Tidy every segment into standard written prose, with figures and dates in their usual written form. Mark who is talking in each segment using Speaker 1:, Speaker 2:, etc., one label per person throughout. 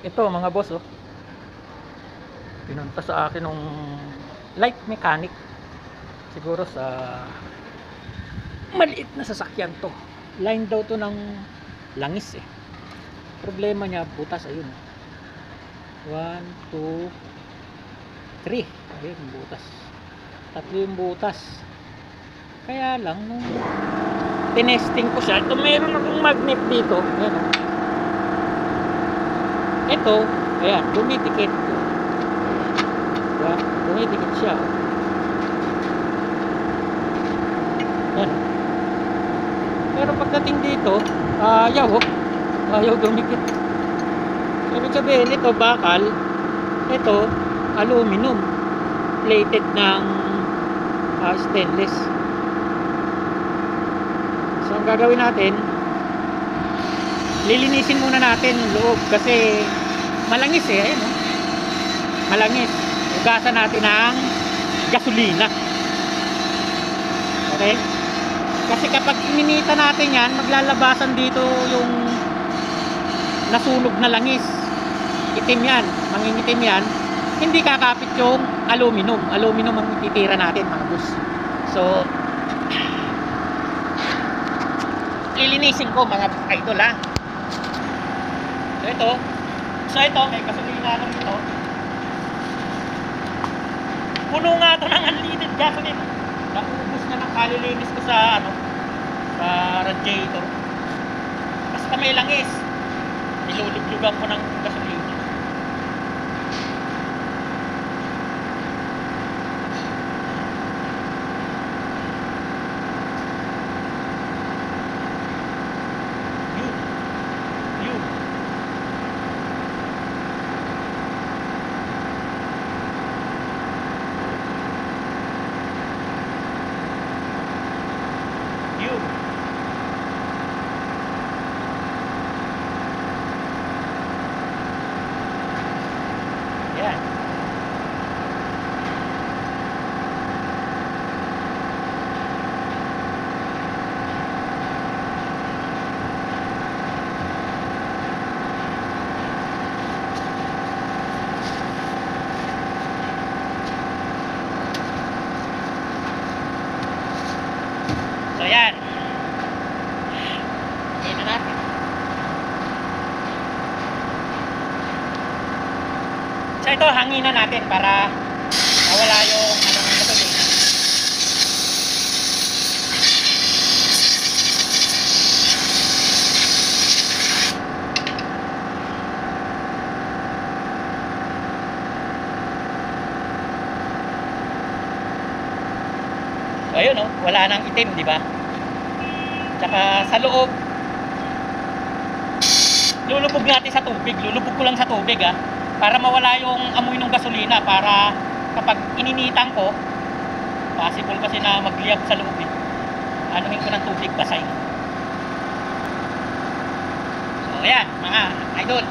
Speaker 1: Ito mga boss, oh, pinunta sa akin ng light mechanic. Siguro sa maliit na sasakyan to. Line daw to ng langis eh. Problema niya, butas. Ayun, 1, 2, 3. Ayun, butas. Tatlo yung butas. Kaya lang nung tinesting ko siya, ito meron akong magnet dito. Ayan, oh. Ito, ayan, dumidikit. Diba? Dumidikit siya. Ayan. Pero pagdating dito, ayaw, oh. Ayaw dumikit. Ibig sabihin, ito bakal, ito aluminum, plated ng stainless. So ang gagawin natin, lilinisin muna natin yung loob kasi malangis eh. Ayun, oh. Malangis. Ugasan natin ng gasolina. Okay? Kasi kapag ininita natin yan, maglalabasan dito yung nasunog na langis. Itim yan, mangingitim yan. Hindi kakapit yung aluminum. Aluminum ang ititira natin mga boss. So lilinisin ko mga idol ha. So ito may gasolina lang ito. Puno nga ito ng unleaded gasoline. Naubos na ng kalilinis ko sa sa radiator. Basta may langis, niluluglugan ko ng gasolina. Yan. So yan. Yan na natin. So ito, hanginan natin para mawala yung gasolina. So ayun, oh, wala nang itim, di ba? Tsaka sa loob, lulubog natin sa tubig. Lulubog ko lang sa tubig para mawala yung amoy ng gasolina, para kapag ininitan ko, possible kasi na magliyab sa loob eh. Anuhin ko ng tubig basay. So ayan mga idol,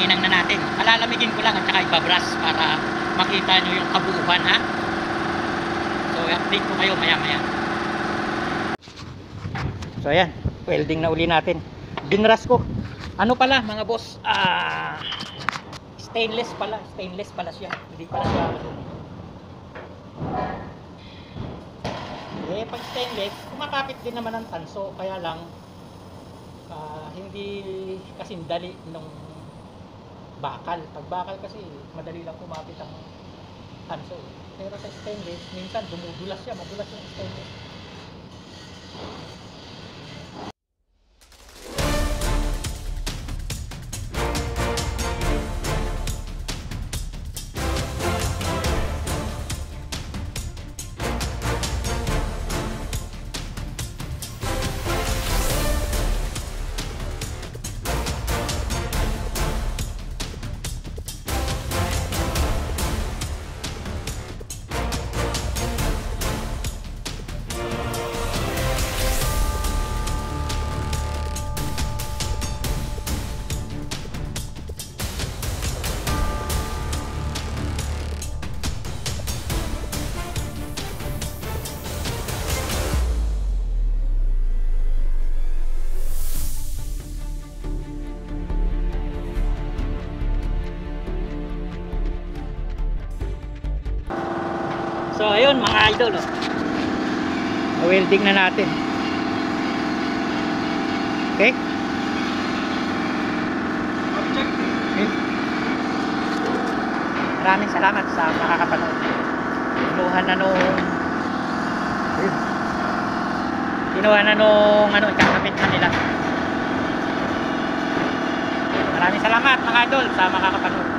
Speaker 1: Ninang na natin. Palalamigin ko lang at saka ibabras para makita nyo yung kabuuan, ha. So update ko kayo maya maya. So ayan, welding na uli natin. Binras ko. Ano pala mga boss, stainless pala siya. Hindi pala siya. Eh pag stainless, kumakapit din naman ang tanso, kaya lang hindi kasing dali nung bakal. Pag bakal kasi madali lang kumapit ang tanso. Pero sa stainless, minsan dumudulas siya, madulas yung stainless. So ayun mga idol, welding na natin. Okay, maraming salamat sa makakapanood. Kinuha na nung ikakapit na nila. Maraming salamat mga idol sa makakapanood.